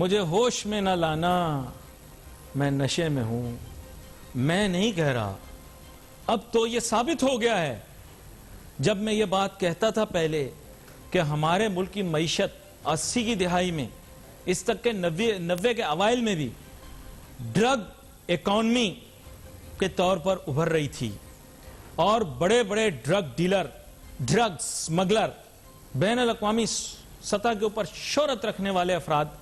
مجھے ہوش میں نہ لانا، میں نشے میں ہوں، میں نہیں کہہ رہا۔ اب تو یہ ثابت ہو گیا ہے، جب میں یہ بات کہتا تھا پہلے کہ ہمارے ملک کی معیشت 80 کی دہائی میں اس تک کہ 90 کے اوائل میں بھی ڈرگ اکانومی کے طور پر ابھر رہی تھی، اور بڑے بڑے ڈرگ ڈیلر، ڈرگ سمگلر، بین الاقوامی سطح کے اوپر شہرت رکھنے والے افراد،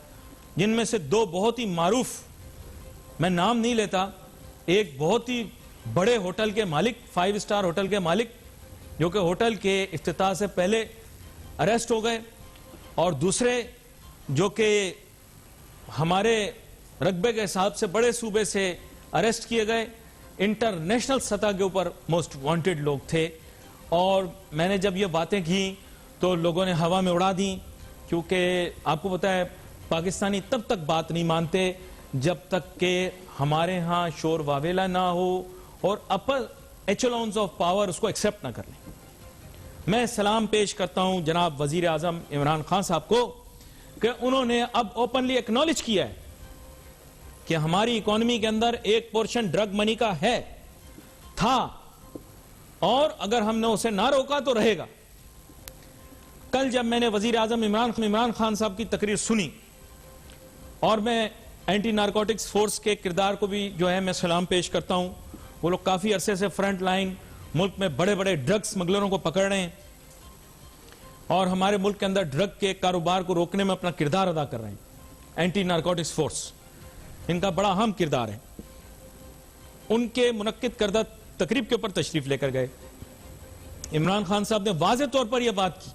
جن میں سے دو بہت ہی معروف، میں نام نہیں لیتا، ایک بہت ہی بڑے ہوٹل کے مالک، 5 اسٹار ہوٹل کے مالک، جو کہ ہوٹل کے افتتاح سے پہلے اریسٹ ہو گئے، اور دوسرے جو کہ ہمارے رقبے کے حساب سے بڑے صوبے سے اریسٹ کیے گئے، انٹرنیشنل سطح کے اوپر موسٹ وانٹڈ لوگ تھے۔ اور میں نے جب یہ باتیں کی تو لوگوں نے ہوا میں اڑا دیں، کیونکہ آپ کو پتا ہے پاکستانی تب تک بات نہیں مانتے جب تک کہ ہمارے ہاں شور واویلا نہ ہو اور اپر ایچلونز آف پاور اس کو ایکسپٹ نہ کر لیں۔ میں سلام پیش کرتا ہوں جناب وزیر اعظم عمران خان صاحب کو کہ انہوں نے اب اوپنلی ایکنالج کیا ہے کہ ہماری اکانومی کے اندر ایک پورشن ڈرگ منی کا ہے، تھا، اور اگر ہم نے اسے نہ روکا تو رہے گا۔ کل جب میں نے وزیر اعظم عمران خان صاحب کی تقریر سنی، اور میں اینٹی نارکوٹکس فورس کے کردار کو بھی جو ہے میں سلام پیش کرتا ہوں، وہ لوگ کافی عرصے سے فرنٹ لائن ملک میں بڑے بڑے ڈرگ سمگلروں کو پکڑ رہے ہیں اور ہمارے ملک کے اندر ڈرگ کے کاروبار کو روکنے میں اپنا کردار ادا کر رہے ہیں۔ اینٹی نارکوٹکس فورس ان کا بڑا اہم کردار ہے۔ ان کے منعقد کردہ تقریب کے اوپر تشریف لے کر گئے، عمران خان صاحب نے واضح طور پر یہ بات کی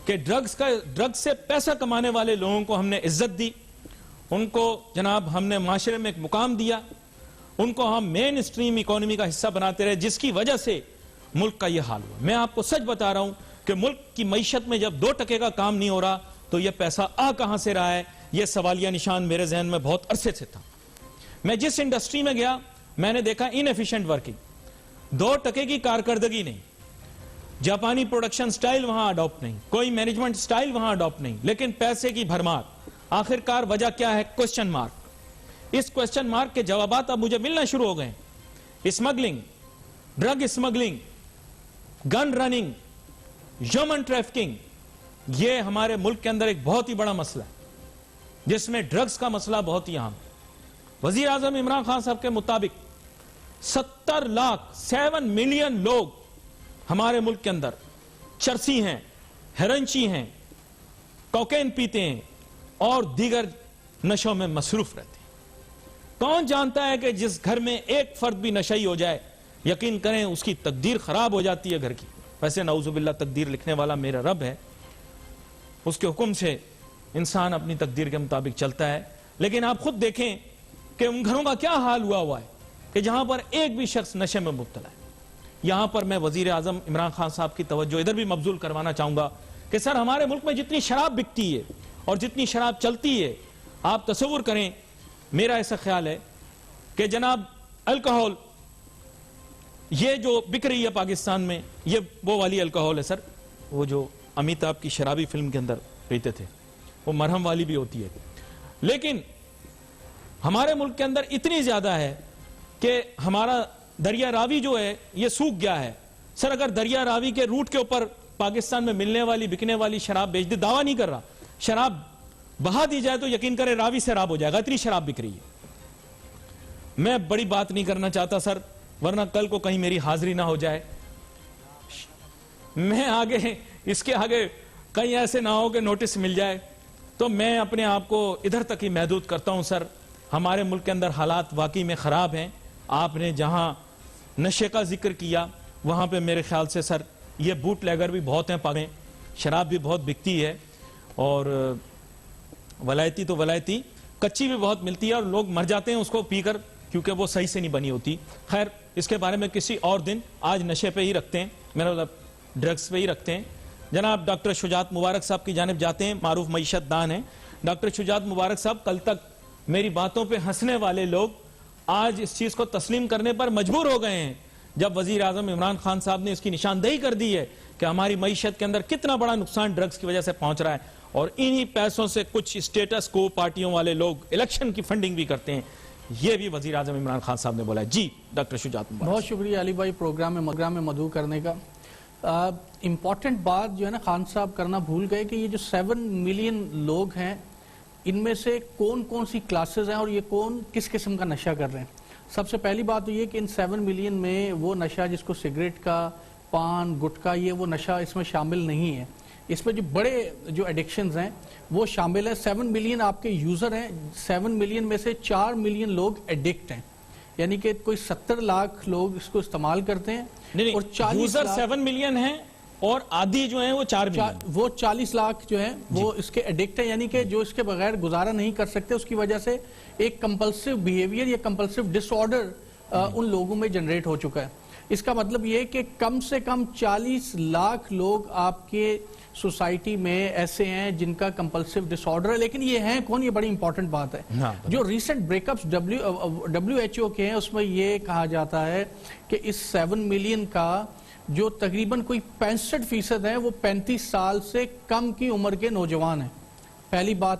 کہ ڈرگ سے پیسہ کمانے والے لوگوں کو ہم نے عزت دی، ان کو جناب ہم نے معاشرے میں ایک مقام دیا، ان کو ہم مین اسٹریم اکانومی کا حصہ بناتے رہے، جس کی وجہ سے ملک کا یہ حال ہوا۔ میں آپ کو سچ بتا رہا ہوں کہ ملک کی معیشت میں جب 2% کا کام نہیں ہو رہا تو یہ پیسہ کہاں سے رہا ہے، یہ سوالیہ نشان میرے ذہن میں بہت عرصے سے تھا۔ میں جس انڈسٹری میں گیا میں نے دیکھا انیفیشنٹ ورکنگ، 2% کی کارکردگی نہیں، جاپانی پروڈکشن سٹائل وہاں اڈاپٹ نہیں، کوئی مینجمنٹ سٹائل وہاں اڈاپٹ نہیں، لیکن پیسے کی بھرمار۔ آخرکار وجہ کیا ہے؟ Question mark. اس کوسچن مارک کے جوابات اب مجھے ملنا شروع ہو گئے۔ Smuggling, drug smuggling, gun running, human trafficking, یہ ہمارے ملک کے اندر ایک بہت ہی بڑا مسئلہ ہے، جس میں ڈرگز کا مسئلہ بہت ہی اہم ہے۔ وزیر اعظم عمران خان صاحب کے مطابق 70 لاکھ 7 ملین لوگ ہمارے ملک کے اندر چرسی ہیں، ہیرنچی ہیں، کوکین پیتے ہیں اور دیگر نشوں میں مصروف رہتے ہیں۔ کون جانتا ہے کہ جس گھر میں ایک فرد بھی نشئی ہو جائے، یقین کریں اس کی تقدیر خراب ہو جاتی ہے گھر کی۔ ویسے نعوذ باللہ تقدیر لکھنے والا میرا رب ہے، اس کے حکم سے انسان اپنی تقدیر کے مطابق چلتا ہے، لیکن آپ خود دیکھیں کہ ان گھروں کا کیا حال ہوا ہے کہ جہاں پر ایک بھی شخص نشے میں مبتلا ہے۔ یہاں پر میں وزیر اعظم عمران خان صاحب کی توجہ ادھر بھی مبذول کروانا چاہوں گا کہ سر ہمارے ملک میں جتنی شراب بکتی ہے اور جتنی شراب چلتی ہے، آپ تصور کریں، میرا ایسا خیال ہے کہ جناب الکحول یہ جو بک رہی ہے پاکستان میں، یہ وہ والی الکحول ہے سر، وہ جو امیتابھ کی شرابی فلم کے اندر پیتے تھے، وہ مرہم والی بھی ہوتی ہے، لیکن ہمارے ملک کے اندر اتنی زیادہ ہے کہ ہمارا دریا راوی جو ہے یہ سوکھ گیا ہے۔ سر اگر دریا راوی کے روٹ کے اوپر پاکستان میں ملنے والی بکنے والی شراب بیچ دے، دعویٰ نہیں کر رہا، شراب بہا دی جائے تو یقین کرے راوی سیراب ہو جائے گا، اتنی شراب بک رہی ہے۔ میں بڑی بات نہیں کرنا چاہتا سر، ورنہ کل کو کہیں میری حاضری نہ ہو جائے، میں آگے اس کے آگے کہیں ایسے نہ ہو کہ نوٹس مل جائے، تو میں اپنے آپ کو ادھر تک ہی محدود کرتا ہوں۔ سر ہمارے ملک کے اندر حالات واقعی میں خراب ہیں۔ آپ نے جہاں نشے کا ذکر کیا وہاں پہ میرے خیال سے سر یہ بوٹ لیگر بھی بہت ہیں، پاگیں، شراب بھی بہت بکتی ہے، اور ولایتی تو ولایتی کچی بھی بہت ملتی ہے، اور لوگ مر جاتے ہیں اس کو پی کر کیونکہ وہ صحیح سے نہیں بنی ہوتی۔ خیر اس کے بارے میں کسی اور دن، آج نشے پہ ہی رکھتے ہیں، میرا مطلب ڈرگز پہ ہی رکھتے ہیں۔ جناب ڈاکٹر شجاعت مبارک صاحب کی جانب جاتے ہیں، معروف معیشت دان ہیں۔ ڈاکٹر شجاعت مبارک صاحب، کل تک میری باتوں پہ ہنسنے والے لوگ آج اس چیز کو تسلیم کرنے پر مجبور ہو گئے ہیں جب وزیر اعظم عمران خان صاحب نے اس کی نشاندہی کر دی ہے کہ ہماری معیشت کے اندر کتنا بڑا نقصان ڈرگز کی وجہ سے پہنچ رہا ہے، اور انہی پیسوں سے کچھ اسٹیٹس کو پارٹیوں والے لوگ الیکشن کی فنڈنگ بھی کرتے ہیں. یہ بھی وزیر اعظم عمران خان صاحب نے بولا ہے. جی ڈاکٹر شجاعت مبارک. بہت شکریہ علی بھائی پروگرام میں مدعو کرنے کا. امپورٹنٹ بات جو ہے نا خان صاحب کرنا بھول گئے کہ یہ جو 7 ملین لوگ ہیں ان میں سے کون کون سی کلاسز ہیں اور یہ کون کس قسم کا نشہ کر رہے ہیں. سب سے پہلی بات تو یہ کہ ان 7 ملین میں وہ نشہ جس کو سگریٹ کا، پان، گٹکا، یہ وہ نشہ اس میں شامل نہیں ہے. اس میں جو بڑے جو ایڈکشنز ہیں وہ شامل ہیں. 7 ملین آپ کے یوزر ہیں. 7 ملین میں سے 4 ملین لوگ ایڈکٹ ہیں، یعنی کہ کوئی 70 لاکھ لوگ اس کو استعمال کرتے ہیں. اور 40 یوزر لاکھ 7 ملین ہیں اور عادی جو ہیں وہ 4 ملین. وہ 40 لاکھ جو ہیں وہ اس کے ایڈکٹ ہیں، یعنی کہ جو اس کے بغیر گزارا نہیں کر سکتے. اس کی وجہ سے ایک کمپلسیو بیہیویئر یا کمپلسیو ڈس آرڈر ان لوگوں میں جنریٹ ہو چکا ہے. اس کا مطلب یہ کہ کم سے کم 40 لاکھ لوگ آپ کے سوسائٹی میں ایسے ہیں جن کا کمپلسیو ڈس آرڈر ہے. لیکن یہ ہیں کون؟ یہ بڑی امپورٹنٹ بات ہے. جو ریسنٹ بریک اپس WHO کے ہیں اس میں یہ کہا جاتا ہے کہ اس 7 ملین کا جو تقریباً کوئی 65% ہیں وہ 35 سال سے کم کی عمر کے نوجوان ہیں. پہلی بات.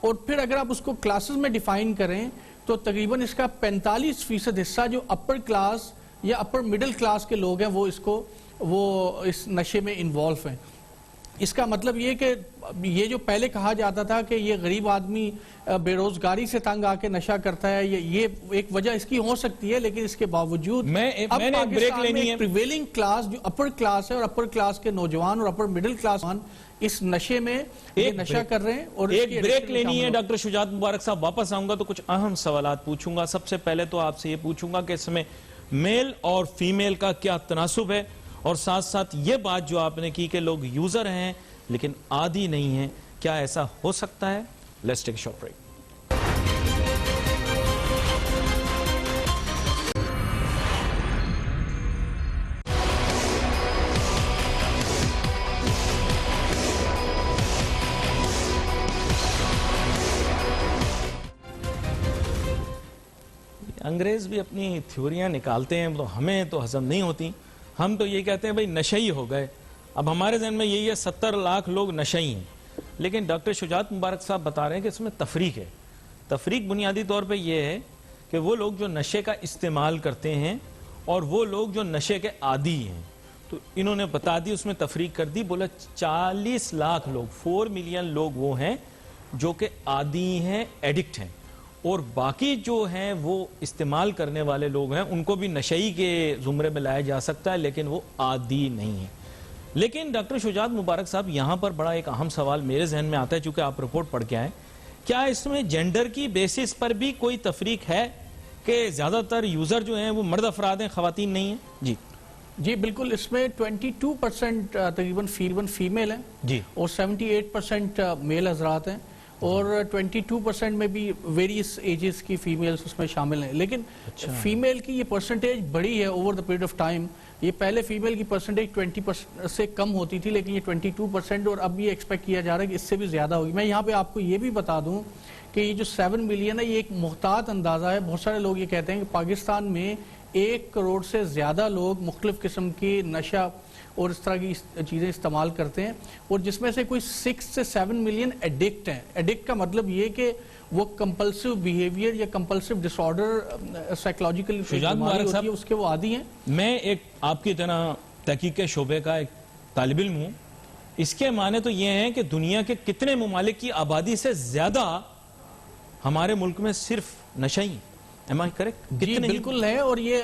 اور پھر اگر آپ اس کو کلاسز میں ڈیفائن کریں تو تقریباً اس کا 45% حصہ جو اپر کلاس یا اپر مڈل کلاس کے لوگ ہیں وہ اس نشے میں انوالو ہیں. اس کا مطلب یہ کہ یہ جو پہلے کہا جاتا تھا کہ یہ غریب آدمی بے روزگاری سے تنگ آ کے نشہ کرتا ہے، یہ ایک وجہ اس کی ہو سکتی ہے، لیکن اس کے باوجود اب پاکستان میں پریویلنگ کلاس جو اپر کلاس ہے اور اپر کلاس کے نوجوان اور اپر مڈل کلاس اس نشے میں نشہ کر رہے ہیں. اور ایک بریک لینی ہے. ڈاکٹر شجاعت مبارک صاحب واپس آؤں گا تو کچھ اہم سوالات پوچھوں گا. سب سے پہلے تو آپ سے یہ پوچھوں گا کہ اس میں میل اور فیمیل کا کیا تناسب ہے، اور ساتھ ساتھ یہ بات جو آپ نے کی کہ لوگ یوزر ہیں لیکن عادی نہیں ہیں، کیا ایسا ہو سکتا ہے؟ Let's take a short break. انگریز بھی اپنی تھیوریاں نکالتے ہیں تو ہمیں تو ہضم نہیں ہوتی. ہم تو یہ کہتے ہیں بھائی نشئی ہو گئے. اب ہمارے ذہن میں یہی ہے 70 لاکھ لوگ نشئی ہیں. لیکن ڈاکٹر شجاعت مبارک صاحب بتا رہے ہیں کہ اس میں تفریق ہے. تفریق بنیادی طور پہ یہ ہے کہ وہ لوگ جو نشے کا استعمال کرتے ہیں اور وہ لوگ جو نشے کے عادی ہیں. تو انہوں نے بتا دی، اس میں تفریق کر دی. بولا 40 لاکھ لوگ، 4 ملین لوگ وہ ہیں جو کہ عادی ہیں، ایڈکٹ ہیں، اور باقی جو ہیں وہ استعمال کرنے والے لوگ ہیں. ان کو بھی نشئی کے زمرے میں لایا جا سکتا ہے لیکن وہ عادی نہیں ہیں. لیکن ڈاکٹر شجاعت مبارک صاحب یہاں پر بڑا ایک اہم سوال میرے ذہن میں آتا ہے، چونکہ آپ رپورٹ پڑھ کے آئے. کیا اس میں جینڈر کی بیسس پر بھی کوئی تفریق ہے کہ زیادہ تر یوزر جو ہیں وہ مرد افراد ہیں، خواتین نہیں ہیں؟ جی بالکل. اس میں 22% تقریباً فیمیل ہیں جی، اور 78% میل حضرات ہیں، اور 22% میں بھی ویریس ایجز کی فیمیلز اس میں شامل ہیں. لیکن فیمیل کی یہ پرسنٹیج بڑی ہے over the period of time. یہ پہلے فیمیل کی پرسنٹیج 20% سے کم ہوتی تھی، لیکن یہ 22%، اور اب یہ ایکسپیکٹ کیا جا رہا ہے کہ اس سے بھی زیادہ ہوگی. میں یہاں پہ آپ کو یہ بھی بتا دوں کہ یہ جو 7 ملین ہے یہ ایک محتاط اندازہ ہے. بہت سارے لوگ یہ کہتے ہیں کہ پاکستان میں 1 کروڑ سے زیادہ لوگ مختلف قسم کی نشہ اور اس طرح کی چیزیں استعمال کرتے ہیں، اور جس میں سے کوئی 6 سے 7 ملین ایڈکٹ ہیں. ایڈکٹ کا مطلب یہ کہ وہ کمپلسیو بیہیویئر یا کمپلسیو ڈس آرڈر سائیکولوجیکل بیماری ہوتی ہے اس کے وہ عادی ہیں. میں ایک آپ کی طرح تحقیق کے شعبے کا ایک طالب علم ہوں. اس کے معنی تو یہ ہیں کہ دنیا کے کتنے ممالک کی آبادی سے زیادہ ہمارے ملک میں صرف نشہ ہی. Am I correct؟ جی بالکل ہے. اور یہ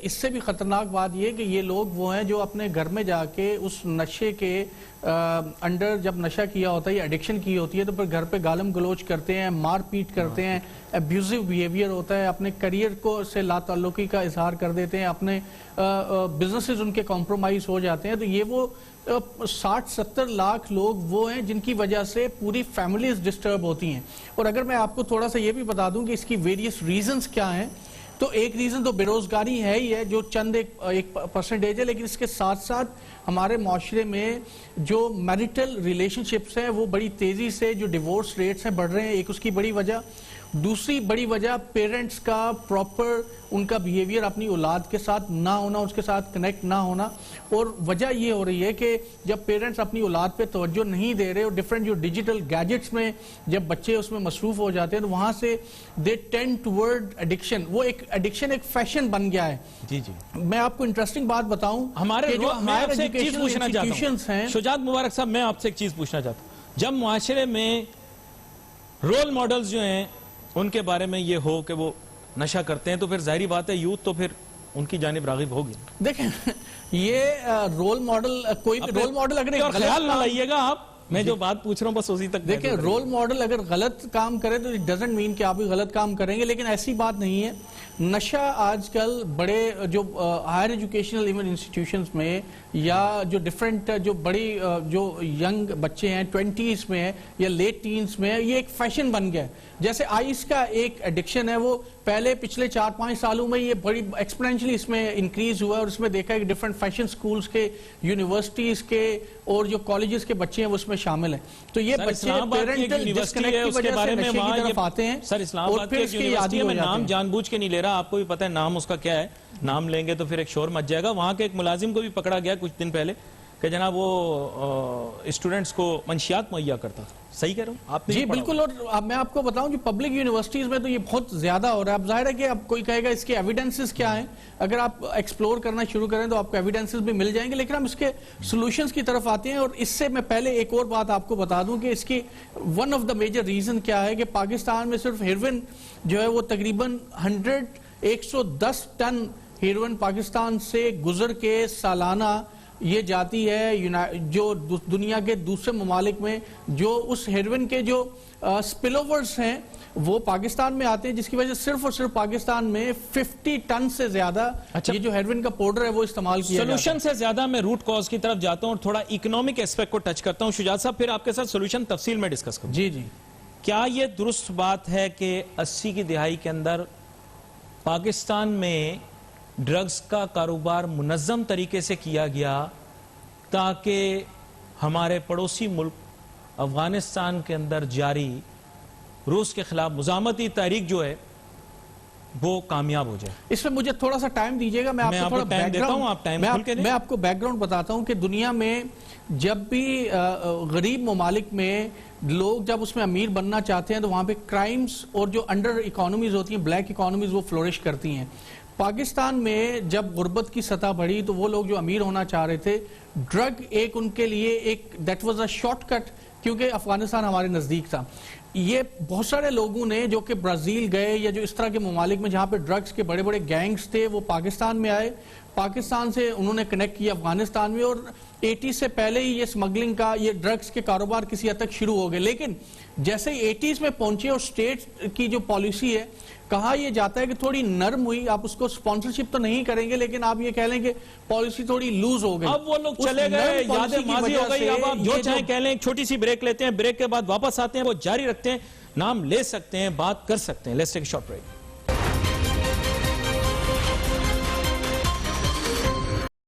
اس سے بھی خطرناک بات یہ کہ یہ لوگ وہ ہیں جو اپنے گھر میں جا کے اس نشے کے انڈر جب نشہ کیا ہوتا ہے یا ایڈکشن کی ہوتی ہے تو پھر گھر پہ گالم گلوچ کرتے ہیں، مار پیٹ کرتے ہیں، ابیوزیو بیہیویئر ہوتا ہے، اپنے کریئر کو سے لا تعلقی کا اظہار کر دیتے ہیں، اپنے بزنسز ان کے کمپرومائز ہو جاتے ہیں. تو یہ وہ 60-70 لاکھ لوگ وہ ہیں جن کی وجہ سے پوری فیملیز ڈسٹرب ہوتی ہیں. اور اگر میں آپ کو تھوڑا سا یہ بھی بتا دوں کہ اس کی ویریس ریزنز کیا ہیں، تو ایک ریزن تو بے روزگاری ہے ہی ہے جو چند ایک پرسنٹیج ہے، لیکن اس کے ساتھ ساتھ ہمارے معاشرے میں جو میریٹل ریلیشن شپس ہیں وہ بڑی تیزی سے جو ڈیورس ریٹس ہیں بڑھ رہے ہیں. ایک اس کی بڑی وجہ. دوسری بڑی وجہ پیرنٹس کا پراپر ان کا بیہیویئر اپنی اولاد کے ساتھ نہ ہونا، اس کے ساتھ کنیکٹ نہ ہونا. اور وجہ یہ ہو رہی ہے کہ جب پیرنٹس اپنی اولاد پہ توجہ نہیں دے رہے اور ڈفرینٹ جو ڈیجیٹل گیجٹس میں جب بچے اس میں مصروف ہو جاتے ہیں تو وہاں سے دے ٹینڈ ٹورڈ ایڈکشن. وہ ایک ایڈکشن ایک فیشن بن گیا ہے. جی جی میں آپ کو انٹرسٹنگ بات بتاؤں، ہمارے جو میں ہائر آپ سے ایک چیز ایجوکیشنل پوچھنا چاہتا انسٹیٹیوشنز ہیں. ہوں شجاعت مبارک صاحب، میں آپ سے ایک چیز پوچھنا چاہتا ہوں، جب معاشرے میں رول ماڈلز جو ہیں ان کے بارے میں یہ ہو کہ وہ نشہ کرتے ہیں تو پھر ظاہری بات ہے یوتھ تو پھر ان کی جانب راغب ہوگی. دیکھیں یہ رول ماڈل، کوئی رول ماڈل اگر ایک اور غلط خیال نہ کام، لائیے گا آپ، میں جو بات پوچھ رہا ہوں بس اسی تک دیکھیں رول ماڈل اگر غلط کام کرے تو اٹ ڈزنٹ مین کہ آپ بھی غلط کام کریں گے، لیکن ایسی بات نہیں ہے. نشہ آج کل بڑے جو ہائر ایجوکیشنل ایون انسٹیٹیوشنز میں یا جو ڈفرینٹ جو بڑی جو ینگ بچے ہیں 20s میں ہیں یا لیٹ ٹینز میں ہیں، یہ ایک فیشن بن گیا ہے. جیسے آئس کا ایک ایڈکشن ہے، وہ پہلے پچھلے 4-5 سالوں میں یہ بڑی ایکسپونینشلی اس میں انکریز ہوا ہے، اور اس میں دیکھا ہے کہ ڈفرینٹ فیشن سکولز کے، یونیورسٹیز کے اور جو کالجز کے بچے ہیں وہ اس میں شامل ہیں. تو یہ بچے پیرنٹل ڈسکنیکٹ کی وجہ سے نشے کی طرف آتے ہیں. سر اسلام آباد کی ایک یونیورسٹی ہے، میں نام جان بوجھ کے نہیں لے رہا، آپ کو بھی پتہ ہے نام اس کا کیا ہے، نام لیں گے تو پھر ایک شور مچ جائے گا. وہاں کے ایک ملازم کو بھی پکڑا گیا کچھ دن پہلے کہ جناب وہ اسٹوڈنٹس کو منشیات مہیا کرتا تھا. صحیح کہہ رہا ہوں آپ نے؟ جی بالکل. اور میں آپ کو بتاؤں جو پبلک یونیورسٹیز میں تو یہ بہت زیادہ ہو رہا ہے. اب ظاہر ہے کہ اب کوئی کہے گا اس کے ایویڈنسز کیا ہیں، اگر آپ ایکسپلور کرنا شروع کریں تو آپ کو ایویڈنسز بھی مل جائیں گے، لیکن ہم اس کے سولوشنز کی طرف آتے ہیں. اور اس سے میں پہلے ایک اور بات آپ کو بتا دوں کہ اس کی one of the major reason کیا ہے کہ پاکستان میں صرف ہیروئن جو ہے وہ تقریباً 110 ٹن ہیروئن پاکستان سے گزر کے سالانہ یہ جاتی ہے جو دنیا کے دوسرے ممالک میں. جو اس ہیروئن کے جو سپل اوورز ہیں وہ پاکستان میں آتے ہیں، جس کی وجہ سے صرف اور صرف پاکستان میں 50 ٹن سے زیادہ یہ جو ہیروئن کا پاؤڈر ہے وہ استعمال کیا جاتا ہے. سولوشن سے زیادہ میں روٹ کاز کی طرف جاتا ہوں اور تھوڑا اکنامک ایسپیکٹ کو ٹچ کرتا ہوں. شجاعت صاحب پھر آپ کے ساتھ سولوشن تفصیل میں ڈسکس کروں. جی جی. کیا یہ درست بات ہے کہ 80 کی دہائی کے اندر پاکستان میں ڈرگز کا کاروبار منظم طریقے سے کیا گیا تاکہ ہمارے پڑوسی ملک افغانستان کے اندر جاری روس کے خلاف مزاحمتی تحریک جو ہے وہ کامیاب ہو جائے؟ اس میں مجھے تھوڑا سا ٹائم دیجیے گا، میں آپ کو تھوڑا بیک گراؤنڈ، میں آپ کو بیک گراؤنڈ بتاتا ہوں کہ دنیا میں جب بھی غریب ممالک میں لوگ جب اس میں امیر بننا چاہتے ہیں تو وہاں پہ کرائمز اور جو انڈر اکانومیز ہوتی ہیں، بلیک اکانومیز، وہ فلورش کرتی ہیں. پاکستان میں جب غربت کی سطح بڑھی تو وہ لوگ جو امیر ہونا چاہ رہے تھے، ڈرگ ایک ان کے لیے ایک that was a shortcut, کیونکہ افغانستان ہمارے نزدیک تھا. یہ بہت سارے لوگوں نے جو کہ برازیل گئے یا جو اس طرح کے ممالک میں جہاں پہ ڈرگز کے بڑے بڑے گینگز تھے وہ پاکستان میں آئے، پاکستان سے انہوں نے کنیکٹ کیا افغانستان میں، اور 80 سے پہلے ہی یہ سمگلنگ کا یہ ڈرگز کے کاروبار کسی حد تک شروع ہو گئے. لیکن جیسے 80s میں پہنچے اور سٹیٹ کی جو پالیسی ہے، کہا یہ جاتا ہے کہ تھوڑی نرم ہوئی، آپ اس کو سپانسرشپ تو نہیں کریں گے لیکن آپ یہ کہہ لیں کہ پالیسی تھوڑی لوز ہو گئی. اب وہ لوگ چلے گئے، یادیں ماضی ہو گئی. اب آپ جو چاہیں کہہ لیں. ایک چھوٹی سی بریک لیتے ہیں، بریک کے بعد واپس آتے ہیں، وہ جاری رکھتے ہیں، نام لے سکتے ہیں، بات کر سکتے ہیں. Let's take a short break.